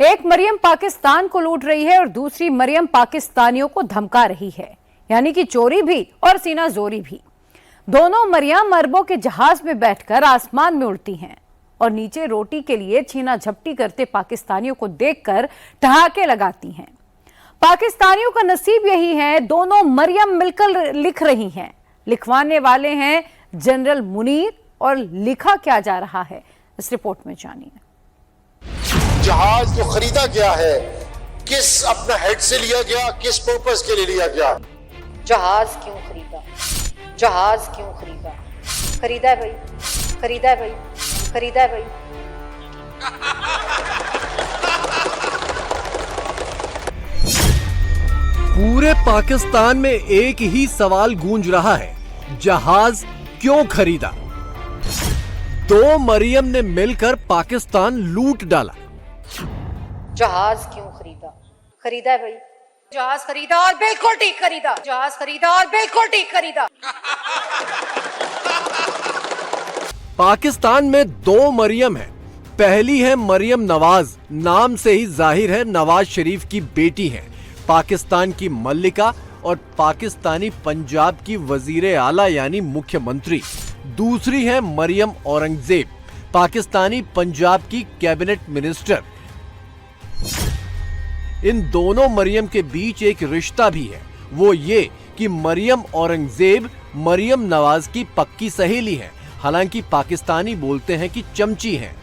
एक मरियम पाकिस्तान को लूट रही है और दूसरी मरियम पाकिस्तानियों को धमका रही है, यानी कि चोरी भी और सीना जोरी भी। दोनों मरियम अरबों के जहाज में बैठकर आसमान में उड़ती हैं और नीचे रोटी के लिए छीना झपटी करते पाकिस्तानियों को देखकर ठहाके लगाती हैं। पाकिस्तानियों का नसीब यही है, दोनों मरियम मिलकर लिख रही हैं। लिखवाने वाले हैं जनरल मुनीर, और लिखा क्या जा रहा है इस रिपोर्ट में जानिए। जहाज जो खरीदा गया है, किस अपना हेड से लिया गया, किस पर्पस के लिए लिया गया? जहाज क्यों खरीदा? जहाज क्यों खरीदा? खरीदा भाई, खरीदा भाई, खरीदा भाई। पूरे पाकिस्तान में एक ही सवाल गूंज रहा है, जहाज क्यों खरीदा? दो मरियम ने मिलकर पाकिस्तान लूट डाला। जहाज क्यों खरीदा? खरीदा भाई, जहाज खरीदा और बिल्कुल ठीक खरीदा। जहाज खरीदा और बिल्कुल ठीक खरीदा। पाकिस्तान में दो मरियम है। पहली है मरियम नवाज, नाम से ही जाहिर है नवाज शरीफ की बेटी है। पाकिस्तान की मल्लिका और पाकिस्तानी पंजाब की वजीर आला यानी मुख्यमंत्री। दूसरी है मरियम औरंगजेब, पाकिस्तानी पंजाब की कैबिनेट मिनिस्टर। इन दोनों मरियम के बीच एक रिश्ता भी है, वो ये कि मरियम औरंगजेब मरियम नवाज की पक्की सहेली है, हालांकि पाकिस्तानी बोलते हैं कि चमची हैं।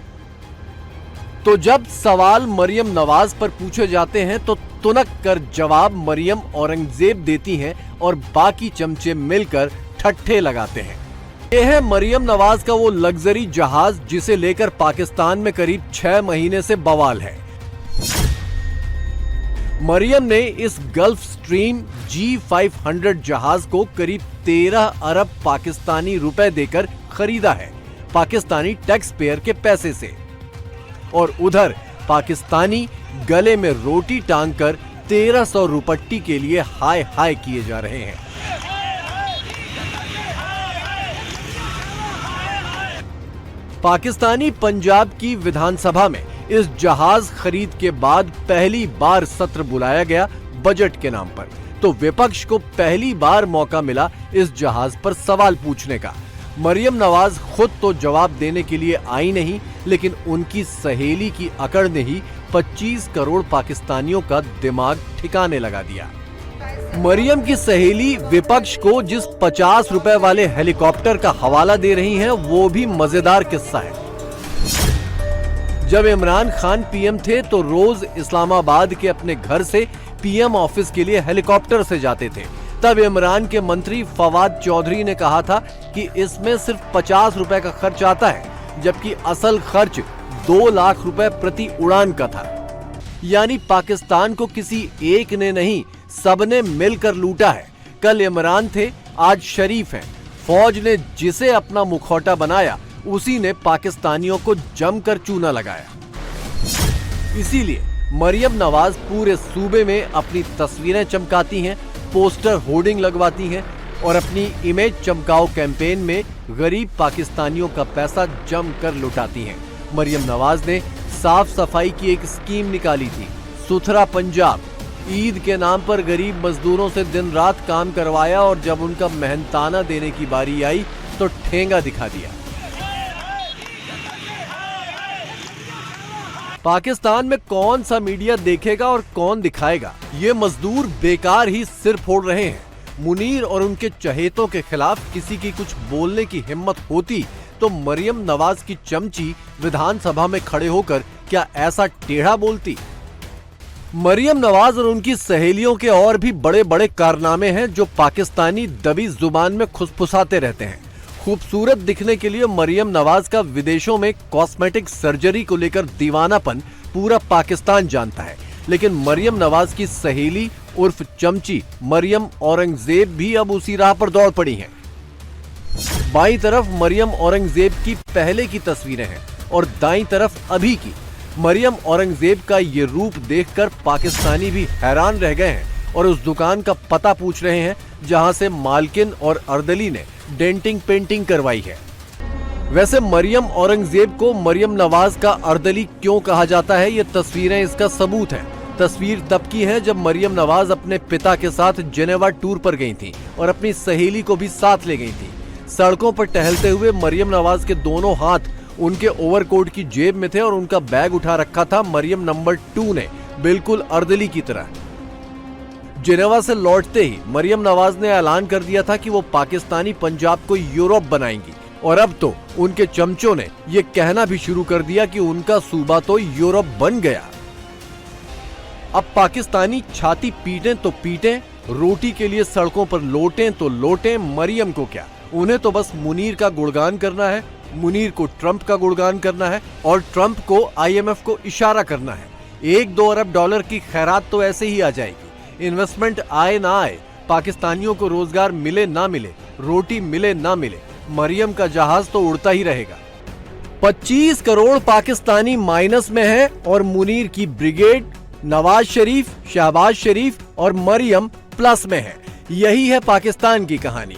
तो जब सवाल मरियम नवाज पर पूछे जाते हैं तो तुनक कर जवाब मरियम औरंगजेब देती हैं और बाकी चमचे मिलकर ठट्ठे लगाते हैं। यह है मरियम नवाज का वो लग्जरी जहाज जिसे लेकर पाकिस्तान में करीब 6 महीने से बवाल है। मरियम ने इस गल्फ स्ट्रीम G500 जहाज को करीब 13 अरब पाकिस्तानी रुपए देकर खरीदा है, पाकिस्तानी टैक्स पेयर के पैसे से। और उधर पाकिस्तानी गले में रोटी टांगकर 1300 रुपट्टी के लिए हाय हाय किए जा रहे हैं। पाकिस्तानी पंजाब की विधानसभा में इस जहाज खरीद के बाद पहली बार सत्र बुलाया गया बजट के नाम पर, तो विपक्ष को पहली बार मौका मिला इस जहाज पर सवाल पूछने का। मरियम नवाज खुद तो जवाब देने के लिए आई नहीं, लेकिन उनकी सहेली की अकड़ ने ही 25 करोड़ पाकिस्तानियों का दिमाग ठिकाने लगा दिया। मरियम की सहेली विपक्ष को जिस 50 रुपए वाले हेलीकॉप्टर का हवाला दे रही हैं, वो भी मजेदार किस्सा है। जब इमरान खान पीएम थे तो रोज इस्लामाबाद के अपने घर से पीएम ऑफिस के लिए हेलीकॉप्टर से जाते थे। तब इमरान के मंत्री फवाद चौधरी ने कहा था कि इसमें सिर्फ 50 रुपए का खर्च आता है, जबकि असल खर्च 2 लाख रुपए प्रति उड़ान का था। यानी पाकिस्तान को किसी एक ने नहीं, सबने मिलकर लूटा है। कल इमरान थे, आज शरीफ हैं। फौज ने जिसे अपना मुखौटा बनाया, उसी ने पाकिस्तानियों को जमकर चूना लगाया। इसीलिए मरियम नवाज पूरे सूबे में अपनी तस्वीरें चमकाती हैं, पोस्टर होर्डिंग लगवाती हैं और अपनी इमेज चमकाओ कैंपेन में गरीब पाकिस्तानियों का पैसा जमकर लुटाती हैं। मरियम नवाज ने साफ सफाई की एक स्कीम निकाली थी, सुथरा पंजाब। ईद के नाम पर गरीब मजदूरों से दिन रात काम करवाया और जब उनका मेहनताना देने की बारी आई तो ठेंगा दिखा दिया। पाकिस्तान में कौन सा मीडिया देखेगा और कौन दिखाएगा? ये मजदूर बेकार ही सिर फोड़ रहे हैं। मुनीर और उनके चहेतों के खिलाफ किसी की कुछ बोलने की हिम्मत होती तो मरियम नवाज की चमची विधानसभा में खड़े होकर क्या ऐसा टेढ़ा बोलती? मरियम नवाज और उनकी सहेलियों के और भी बड़े बड़े कारनामे हैं जो पाकिस्तानी दबी जुबान में खुसफुसाते रहते हैं। खूबसूरत दिखने के लिए मरियम नवाज का विदेशों में कॉस्मेटिक सर्जरी को लेकर दीवानापन पूरा पाकिस्तान जानता है, लेकिन मरियम नवाज की सहेली उर्फ चमची मरियम औरंगजेब भी अब उसी राह पर दौड़ पड़ी हैं। बाईं तरफ मरियम औरंगजेब की पहले की तस्वीरें हैं और दाईं तरफ अभी की। मरियम औरंगजेब का ये रूप देखकर पाकिस्तानी भी हैरान रह गए हैं और उस दुकान का पता पूछ रहे हैं जहां से मालकिन और अर्दली ने डेंटिंग पेंटिंग करवाई है। वैसे मरियम औरंगजेब को मरियम नवाज का अर्दली क्यों कहा जाता है, ये तस्वीरें इसका सबूत है। तस्वीर तब की है जब मरियम नवाज अपने पिता के साथ जेनेवा टूर पर गई थी और अपनी सहेली को भी साथ ले गई थी। सड़कों पर टहलते हुए मरियम नवाज के दोनों हाथ उनके ओवरकोट की जेब में थे और उनका बैग उठा रखा था मरियम नंबर 2 ने, बिल्कुल अर्दली की तरह। जेनेवा से लौटते ही मरियम नवाज ने ऐलान कर दिया था कि वो पाकिस्तानी पंजाब को यूरोप बनाएंगी और अब तो उनके चमचों ने ये कहना भी शुरू कर दिया कि उनका सूबा तो यूरोप बन गया। अब पाकिस्तानी छाती पीटें तो पीटें, रोटी के लिए सड़कों पर लोटें तो लोटें, मरियम को क्या, उन्हें तो बस मुनीर का गुणगान करना है, मुनीर को ट्रंप का गुणगान करना है और ट्रंप को IMF को इशारा करना है। 1-2 अरब डॉलर की खैरात तो ऐसे ही आ जाएगी। इन्वेस्टमेंट आए ना आए, पाकिस्तानियों को रोजगार मिले ना मिले, रोटी मिले ना मिले, मरियम का जहाज तो उड़ता ही रहेगा। 25 करोड़ पाकिस्तानी माइनस में है और मुनीर की ब्रिगेड, नवाज शरीफ, शहबाज शरीफ और मरियम प्लस में है। यही है पाकिस्तान की कहानी।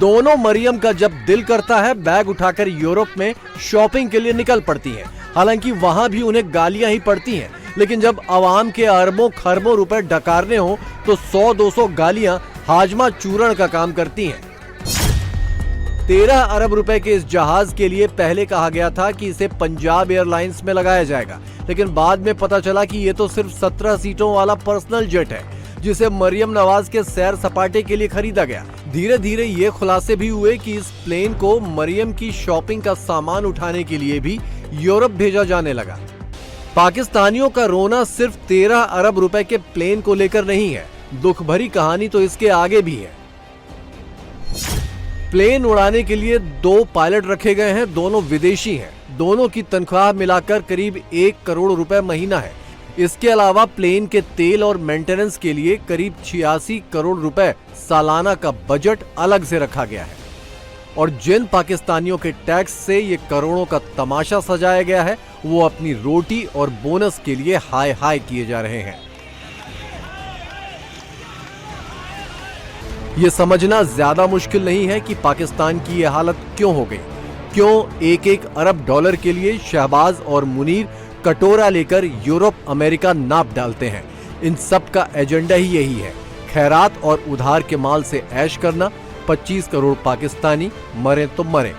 दोनों मरियम का जब दिल करता है बैग उठाकर यूरोप में शॉपिंग के लिए निकल पड़ती हैं। हालांकि वहां भी उन्हें गालियां ही पड़ती हैं, लेकिन जब आवाम के अरबों खरबों रुपए डकारने हो तो 100-200 गालियां हाजमा चूरण का काम करती हैं। 13 अरब रुपए के इस जहाज के लिए पहले कहा गया था कि इसे पंजाब एयरलाइंस में लगाया जाएगा, लेकिन बाद में पता चला कि ये तो सिर्फ 17 सीटों वाला पर्सनल जेट है जिसे मरियम नवाज के सैर सपाटे के लिए खरीदा गया। धीरे धीरे ये खुलासे भी हुए कि इस प्लेन को मरियम की शॉपिंग का सामान उठाने के लिए भी यूरोप भेजा जाने लगा। पाकिस्तानियों का रोना सिर्फ 13 अरब रुपए के प्लेन को लेकर नहीं है, दुख भरी कहानी तो इसके आगे भी है। प्लेन उड़ाने के लिए 2 पायलट रखे गए हैं, दोनों विदेशी हैं। दोनों की तनख्वाह मिलाकर करीब 1 करोड़ रुपए महीना है। इसके अलावा प्लेन के तेल और मेंटेनेंस के लिए करीब 86 करोड़ रुपए सालाना का बजट अलग से रखा गया है। और जिन पाकिस्तानियों के टैक्स से ये करोड़ों का तमाशा सजाया गया है, वो अपनी रोटी और बोनस के लिए हाय हाय किए जा रहे हैं। ये समझना ज्यादा मुश्किल नहीं है कि पाकिस्तान की यह हालत क्यों हो गई, क्यों 1-1 अरब डॉलर के लिए शहबाज और मुनीर कटोरा लेकर यूरोप अमेरिका नाप डालते हैं। इन सब का एजेंडा ही यही है, खैरात और उधार के माल से ऐश करना। 25 करोड़ पाकिस्तानी मरे तो मरे,